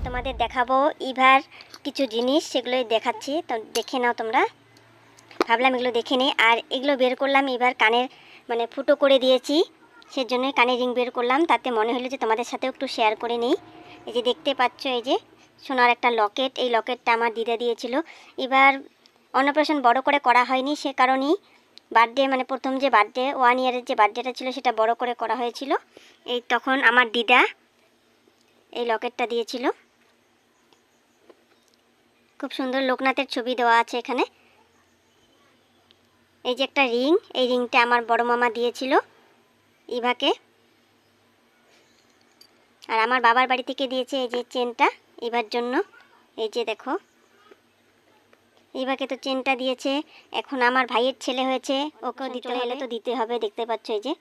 তোমাদের দেখাবো ইভার কিছু জিনিস, সেগুলোই দেখাচ্ছি, তো দেখে নাও তোমরা। ভাবলাম এগুলো দেখে নিই। আর এগুলো বের করলাম ইভার কানের মানে ফুটো করে দিয়েছি, সেজন্যই কানের রিং বের করলাম। তাতে মনে হলো যে তোমাদের সাথেও একটু শেয়ার করে নিই। এই যে দেখতে পাচ্ছ, এই যে সোনার একটা লকেট, এই লকেটটা আমার দিদা দিয়েছিল। এবার অন্নপ্রাশন বড় করে করা হয়নি, সে কারণেই বার্থডে মানে প্রথম যে বার্থডে 1 ইয়ারের যে বার্থডেটা ছিল সেটা বড় করে করা হয়েছিল। এই তখন আমার দিদা এই লকেটটা দিয়েছিল। খুব সুন্দর লোকনাথের ছবি দেওয়া আছে এখানে। এই যে একটা রিং, এই রিংটা আমার বড় মামা দিয়েছিল ইভাকে। আর আমার বাবার বাড়ি থেকে দিয়েছে এই যে চেনটা ইভার জন্য। এই যে দেখো, ইভাকে তো চেনটা দিয়েছে। এখন আমার ভাইয়ের ছেলে হয়েছে, ওকেও দিতে এলে তো দিতে হবে। দেখতে পাচ্ছ এই যে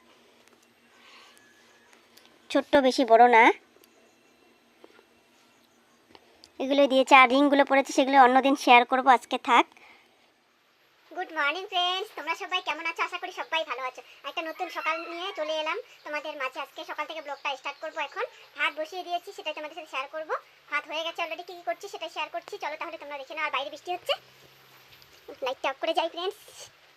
ছোট্ট, বেশি বড় না, এগুলো দিয়েছে। আর রিংগুলো পড়েছে সেগুলো অন্যদিন শেয়ার করব, আজকে থাক। গুড মর্নিং ফ্রেন্ডস, তোমরা সবাই কেমন আছো? আশা করি সবাই ভালো আছো। একটা নতুন সকাল নিয়ে চলে এলাম তোমাদের মাঝে। আজকে সকাল থেকে ব্লগটা স্টার্ট করব। এখন ভাত বসিয়ে দিয়েছি, সেটাই তোমাদের সাথে শেয়ার করব। ভাত হয়ে গেছে অলরেডি, কী কী করছি সেটা শেয়ার করছি। চলো তাহলে তোমরা দেখে নাও। আর বাইরে বৃষ্টি হচ্ছে, লাইটটা অফ করে যাই ফ্রেন্ডস।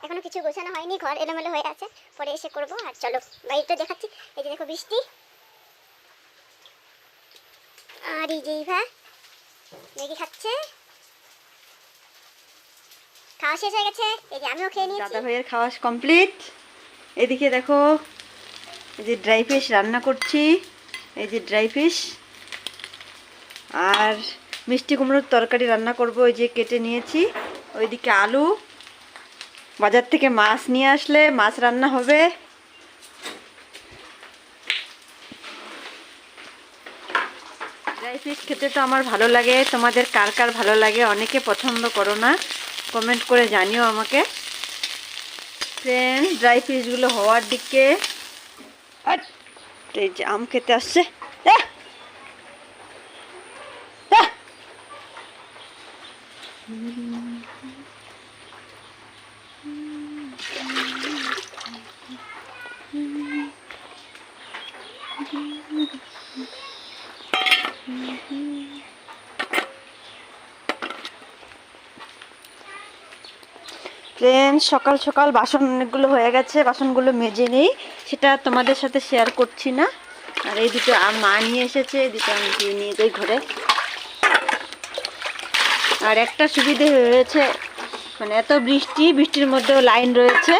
এখনও কিছু গোছানো হয়নি, ঘর এলোমেলো হয়ে আছে, পরে এসে করব। আর চলো বাইরেটা দেখাচ্ছি। এই যে দেখো বৃষ্টি, আর এই যে ইভা ম্যাগি খাচ্ছে। খাওয়া শেষ হয়ে গেছে, এই যে আমিও খেয়ে নিয়েছি। দাদা ভাইয়ের খাওয়া কমপ্লিট। এদিকে দেখো, এই যে ড্রাই ফিশ রান্না করছি। এই যে ড্রাই ফিশ আর মিষ্টি কুমড়োর তরকারি রান্না করব। ওই যে কেটে নিয়েছি। ওইদিকে আলু, বাজার থেকে মাছ নিয়ে আসলে মাছ রান্না হবে। ড্রাই ফিশ খেতে তো আমার ভালো লাগে, তোমাদের কার কার ভালো লাগে? অনেকে পছন্দ করো না, কমেন্ট করে জানিও আমাকে। ফ্রেন্ড, ড্রাই ফিশগুলো হওয়ার দিকে। এই যে আম খেতে আসছে। ফ্রেন্ডস, সকাল সকাল বাসন অনেকগুলো হয়ে গেছে, বাসনগুলো মেজে নেই, সেটা তোমাদের সাথে শেয়ার করছি না। আর এই দুটো মা নিয়ে এসেছে, এই দুটো আমি দিয়ে নিয়ে যাই ঘরে। আর একটা সুবিধে হয়েছে, মানে এত বৃষ্টির মধ্যেও লাইন রয়েছে,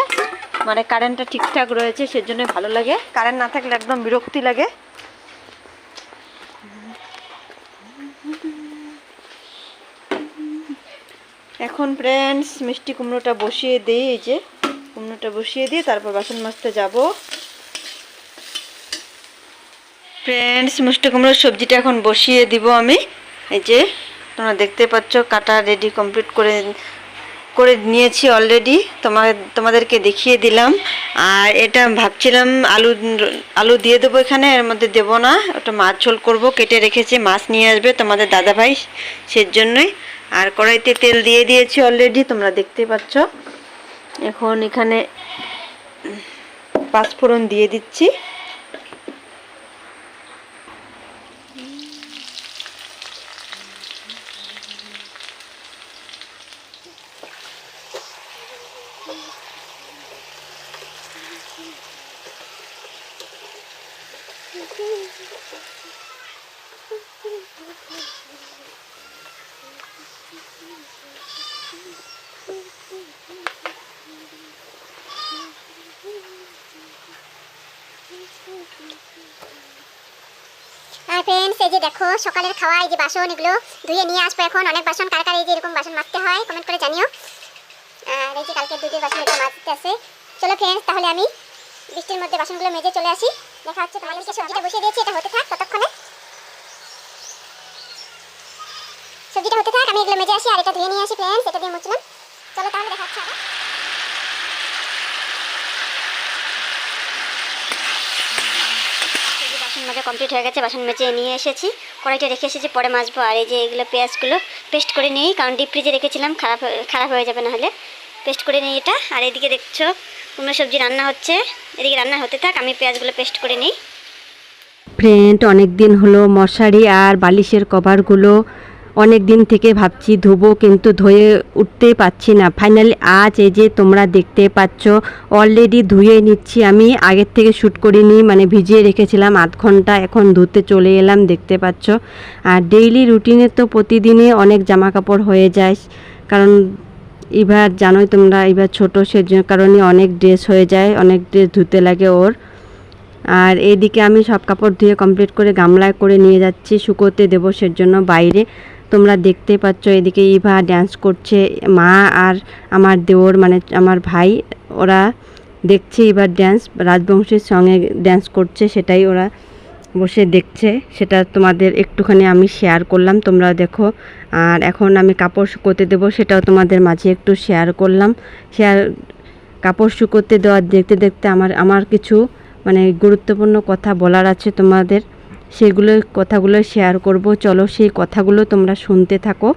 মানে কারেন্টটা ঠিকঠাক রয়েছে, সেজন্য ভালো লাগে। কারেন্ট না থাকলে একদম বিরক্তি লাগে। এখন ফ্রেন্ডস মিষ্টি কুমড়োটা বসিয়ে দিই। এই যে কুমড়োটা বসিয়ে দিয়ে তারপর বাসন মাজতে যাব। ফ্রেন্ডস, মিষ্টি কুমড়োর সবজিটা এখন বসিয়ে দিব আমি। এই যে তোমরা দেখতে পাচ্ছ, কাটা রেডি কমপ্লিট করে নিয়েছি অলরেডি, তোমাদেরকে দেখিয়ে দিলাম। আর এটা ভাবছিলাম আলু দিয়ে দেবো এখানে, এর মধ্যে দেবো না, ওটা মাছ ঝোল করবো। কেটে রেখেছি, মাছ নিয়ে আসবে তোমাদের দাদাভাই, সেজন্যই। আর কড়াইতে তেল দিয়ে দিয়েছি অলরেডি, তোমরা দেখতে পাচ্ছ। এখন এখানে পাঁচফোড়ন দিয়ে দিচ্ছি। আর ফ্রেন্ডস, এই যে দেখো সকালের খাওয়া, এই যে বাসন এগুলো ধুয়ে নিয়ে আসবো এখন। অনেক বাসন, কার কার এই যে এরকম বাসন মাজতে হয় কমেন্ট করে জানিও। আর এই যে কালকে দুধের বাসন এটা মাজতে আছে। চলো ফ্রেন্ডস, তাহলে আমি বৃষ্টির মধ্যে বাসনগুলো মেজে চলে আসি। দেখা হচ্ছে তোমাদেরকে। সবজিটা বসিয়ে দিয়েছি, এটা হতে থাক ততক্ষণে। সবজিটা হতে থাক, আমি এগুলো মেজে আসি আর এটা ধুয়ে নিয়ে আসি ফ্রেন্ডস, এটা দিয়ে মুছলাম। চলো তাহলে দেখা হচ্ছে আবার। বাসন মাজা কমপ্লিট হয়ে গেছে, বাসন মেজে নিয়ে এসেছি, কড়াইটা রেখে এসেছি, পরে মাজবো। আর এই যে এগুলো পেঁয়াজগুলো পেস্ট করে নিই, কারণ ডিপ ফ্রিজে রেখেছিলাম, খারাপ হয়ে যাবে নাহলে। পেস্ট করে নিই এটা। আর এদিকে দেখছো কুমড়ো সবজি রান্না হচ্ছে, এদিকে রান্না হতে থাক, আমি পেঁয়াজগুলো পেস্ট করে নিই। ফ্রেন্ড, অনেক দিন হলো মশারি আর বালিশের কভারগুলো অনেক দিন থেকে ভাবছি ধোবো, কিন্তু ধুয়ে উঠতেই পারছি না। ফাইনালি আজ এই যে তোমরা দেখতে পাচ্ছ অলরেডি ধুয়ে নিচ্ছি। আমি আগের থেকে শ্যুট করিনি, মানে ভিজিয়ে রেখেছিলাম আধ ঘন্টা, এখন ধুতে চলে এলাম, দেখতে পাচ্ছ। আর ডেইলি রুটিনে তো প্রতিদিনই অনেক জামা কাপড় হয়ে যায়, কারণ এবার জানোই তোমরা এবার ছোটো, সেজন্য কারণে অনেক ড্রেস হয়ে যায়, অনেক ড্রেস ধুতে লাগে ওর। আর এইদিকে আমি সব কাপড় ধুয়ে কমপ্লিট করে গামলায় করে নিয়ে যাচ্ছি শুকোতে দেবো, সেজন্য বাইরে। তোমরা দেখতে পাচ্ছ এদিকে ইভা ড্যান্স করছে, মা আর আমার দেওর মানে আমার ভাই ওরা দেখছে এবার ড্যান্স, রাজবংশীর সঙ্গে ড্যান্স করছে, সেটাই ওরা বসে দেখছে। সেটা তোমাদের একটুখানি আমি শেয়ার করলাম, তোমরা দেখো। আর এখন আমি কাপড় শুকোতে দেবো, সেটাও তোমাদের মাঝে একটু শেয়ার করলাম। কাপড় শুকোতে দেওয়ার দেখতে দেখতে আমার কিছু মানে গুরুত্বপূর্ণ কথা বলার আছে তোমাদের, সেগুলো কথাগুলো শেয়ার করব। চলো সেই কথাগুলো তোমরা শুনতে থাকো।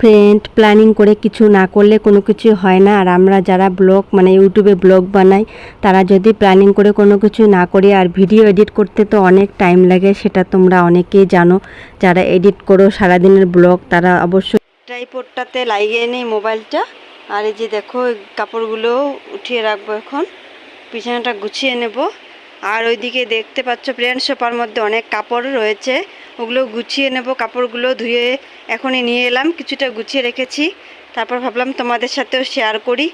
ফ্রেন্ড, প্ল্যানিং করে কিছু না করলে কোনো কিছু হয় না। আর আমরা যারা ব্লগ মানে ইউটিউবে ব্লগ বানাই, তারা যদি প্ল্যানিং করে কোনো কিছু না করি, আর ভিডিও এডিট করতে তো অনেক টাইম লাগে, সেটা তোমরা অনেকেই জানো। যারা এডিট করো সারাদিনের ব্লগ, তারা অবশ্যই ট্রাইপডটাতে লাগিয়ে নিই মোবাইলটা। আর এই যে দেখো কাপড়গুলো উঠিয়ে রাখবো, এখন বিছানাটা গুছিয়ে নেব। আর ওইদিকে দেখতে পাচ্ছ ফ্রেন্ড, সোফার মধ্যে অনেক কাপড় রয়েছে, ওগুলো গুছিয়ে নেব। কাপড়গুলো ধুয়ে এখনই নিয়ে এলাম, কিছুটা গুছিয়ে রেখেছি। তারপর ভাবলাম তোমাদের সাথেও শেয়ার করি।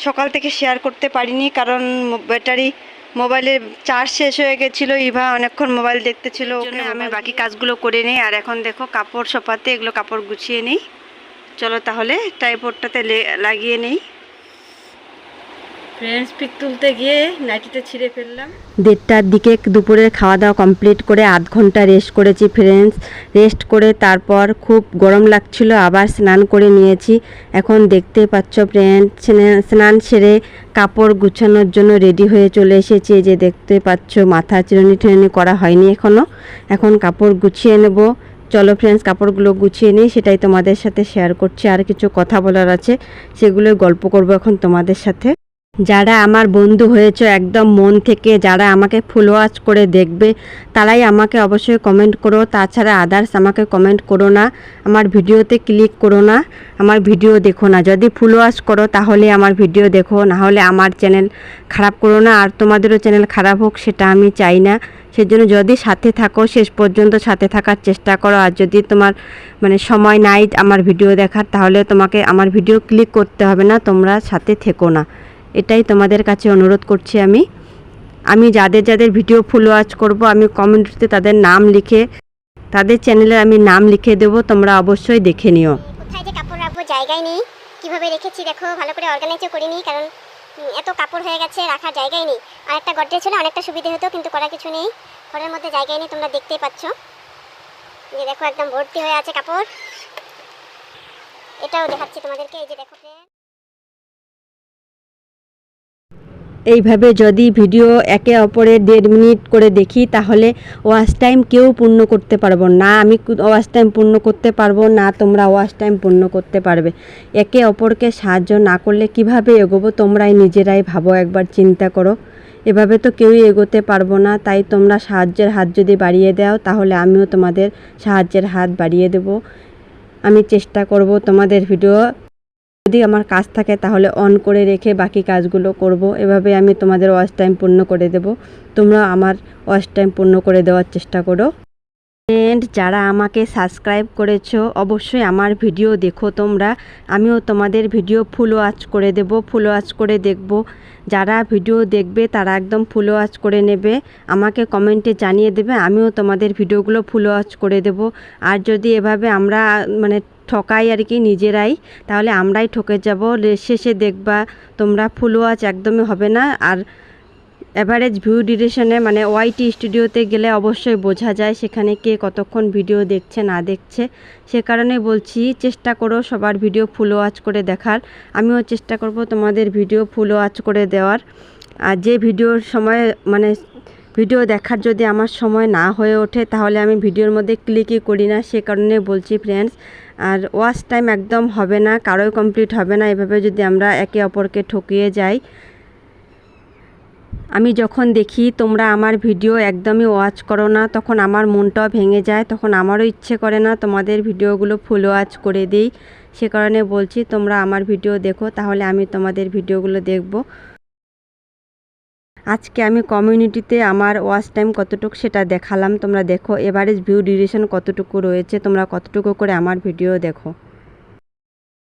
সকাল থেকে শেয়ার করতে পারিনি, কারণ ব্যাটারি মোবাইলের চার্জ শেষ হয়ে গেছিলো। ইভা অনেকক্ষণ মোবাইল দেখতেছিল, ওখানে আমি বাকি কাজগুলো করে নিই। আর এখন দেখো কাপড় সোফাতে এগুলো কাপড় গুছিয়ে নিই। চলো তাহলে ট্রাইপডটাতে লাগিয়ে নিই। ফ্রেন্ডস, পিক তুলতে গিয়ে নাইটিটা ছিঁড়ে ফেললাম। 1:30টার দিকে দুপুরের খাওয়া দাওয়া কমপ্লিট করে আধ ঘন্টা রেস্ট করেছি ফ্রেন্ডস। রেস্ট করে তারপর খুব গরম লাগছিল, আবার স্নান করে নিয়েছি। এখন দেখতে পাচ্ছ ফ্রেন্ড, স্নান সেরে কাপড় গুছানোর জন্য রেডি হয়ে চলে এসেছি। যে দেখতে পাচ্ছ মাথা চিরুনি টিরুনি করা হয়নি এখনও, এখন কাপড় গুছিয়ে নেব। চলো ফ্রেন্ডস, কাপড়গুলো গুছিয়ে নিই, সেটাই তোমাদের সাথে শেয়ার করছি। আর কিছু কথা বলার আছে, সেগুলোই গল্প করব এখন তোমাদের সাথে। যারা আমার বন্ধু হয়েছে একদম মন থেকে, যারা আমাকে ফুল ওয়াচ করে দেখবে, তারাই আমাকে অবশ্যই কমেন্ট করো। তাছাড়া আদার্স আমাকে কমেন্ট করো না, আমার ভিডিওতে ক্লিক করো না, আমার ভিডিও দেখো না। যদি ফুল ওয়াচ করো তাহলে আমার ভিডিও দেখো, না হলে আমার চ্যানেল খারাপ করো না। আর তোমাদেরও চ্যানেল খারাপ হোক, সেটা আমি চাই না। সেজন্য যদি সাথে থাকো, শেষ পর্যন্ত সাথে থাকার চেষ্টা করো। আর যদি তোমার মানে সময় নাই আমার ভিডিও দেখার, তাহলে তোমাকে আমার ভিডিও ক্লিক করতে হবে না, তোমরা সাথে থেকো না। এটাই তোমাদের কাছে অনুরোধ করছি। আমি যাদের যাদের ভিডিও ফুল ওয়াচ করব, আমি কমেন্টে তাদের নাম লিখে, তাদের চ্যানেলে আমি নাম লিখে দেবো, তোমরা অবশ্যই দেখে নিও। কোথায় যে কাপড় রাখবো জায়গায় নেই, কিভাবে রেখেছি দেখো, ভালো করে অর্গানাইজও করিনি, কারণ এত কাপড় হয়ে গেছে, রাখার জায়গায় নেই। আর একটা গডরেজ ছিল, অনেকটা সুবিধা হতো, কিন্তু করার কিছু নেই, ঘরের মধ্যে জায়গায় নেই। তোমরা দেখতেই পাচ্ছ যে দেখো একদম ভর্তি হয়ে আছে কাপড়। এটাও দেখাচ্ছি তোমাদেরকে, এই যে দেখো friend। এইভাবে যদি ভিডিও একে অপরের 1.5 মিনিট করে দেখি, তাহলে ওয়াচ টাইম কেউ পূর্ণ করতে পারবো না। আমি ওয়াচ টাইম পূর্ণ করতে পারবো না, তোমরা ওয়াচ টাইম পূর্ণ করতে পারবে। একে অপরকে সাহায্য না করলে কিভাবে এগোবো, তোমরাই নিজেরাই ভাবো, একবার চিন্তা করো। এভাবে তো কেউই এগোতে পারবো না। তাই তোমরা সাহায্যের হাত যদি বাড়িয়ে দাও, তাহলে আমিও তোমাদের সাহায্যের হাত বাড়িয়ে দেব। আমি চেষ্টা করব তোমাদের ভিডিও যদি আমার কাজ থাকে তাহলে অন করে রেখে বাকি কাজগুলো করব। এভাবে আমি তোমাদের ওয়াচ টাইম পূর্ণ করে দেব। তোমরা আমার ওয়াচ টাইম পূর্ণ করে দেওয়ার চেষ্টা করো। ফ্রেন্ড, যারা আমাকে সাবস্ক্রাইব করেছো, অবশ্যই আমার ভিডিও দেখো তোমরা। আমিও তোমাদের ভিডিও ফুল ওয়াচ করে দেব, ফুল ওয়াচ করে দেখব। যারা ভিডিও দেখবে তারা একদম ফুল ওয়াচ করে নেবে, আমাকে কমেন্টে জানিয়ে দেবে, আমিও তোমাদের ভিডিওগুলো ফুল ওয়াচ করে দেব। আর যদি এভাবে আমরা মানে ঠকাই আর কি নিজেরাই, তাহলে আমরাই ঠকে যাব। শেষে দেখবা তোমরা ফুল ওয়াচ একদমই হবে না। আর অ্যাভারেজ ভিউ ডিউরেশনে মানে ওয়াইটি স্টুডিওতে গেলে অবশ্যই বোঝা যায় সেখানে কে কতক্ষণ ভিডিও দেখছে না দেখছে। সে কারণে বলছি, চেষ্টা করো সবার ভিডিও ফুল ওয়াচ করে দেখার। আমিও চেষ্টা করব তোমাদের ভিডিও ফুল ওয়াচ করে দেওয়ার। আর যে ভিডিওর সময় মানে ভিডিও দেখার যদি আমার সময় না হয়ে ওঠে, তাহলে আমি ভিডিওর মধ্যে ক্লিকই করি না। সে কারণে বলছি ফ্রেন্ডস। আর ওয়াচ টাইম একদম হবে না, কারোই কমপ্লিট হবে না এভাবে যদি আমরা একে অপরকে ঠকিয়ে যাই। আমি যখন দেখি তোমরা আমার ভিডিও একদমই ওয়াচ করো না, তখন আমার মনটাও ভেঙে যায়, তখন আমারও ইচ্ছে করে না তোমাদের ভিডিওগুলো ফুল ওয়াচ করে দিই। সে কারণে বলছি তোমরা আমার ভিডিও দেখো, তাহলে আমি তোমাদের ভিডিওগুলো দেখব। আজকে আমি কমিউনিটিতে আমার ওয়াচ টাইম কতটুকু সেটা দেখালাম, তোমরা দেখো। এভারেজ ভিউ ডিউরেশন কতটুকু রয়েছে, তোমরা কতটুকু করে আমার ভিডিও দেখো।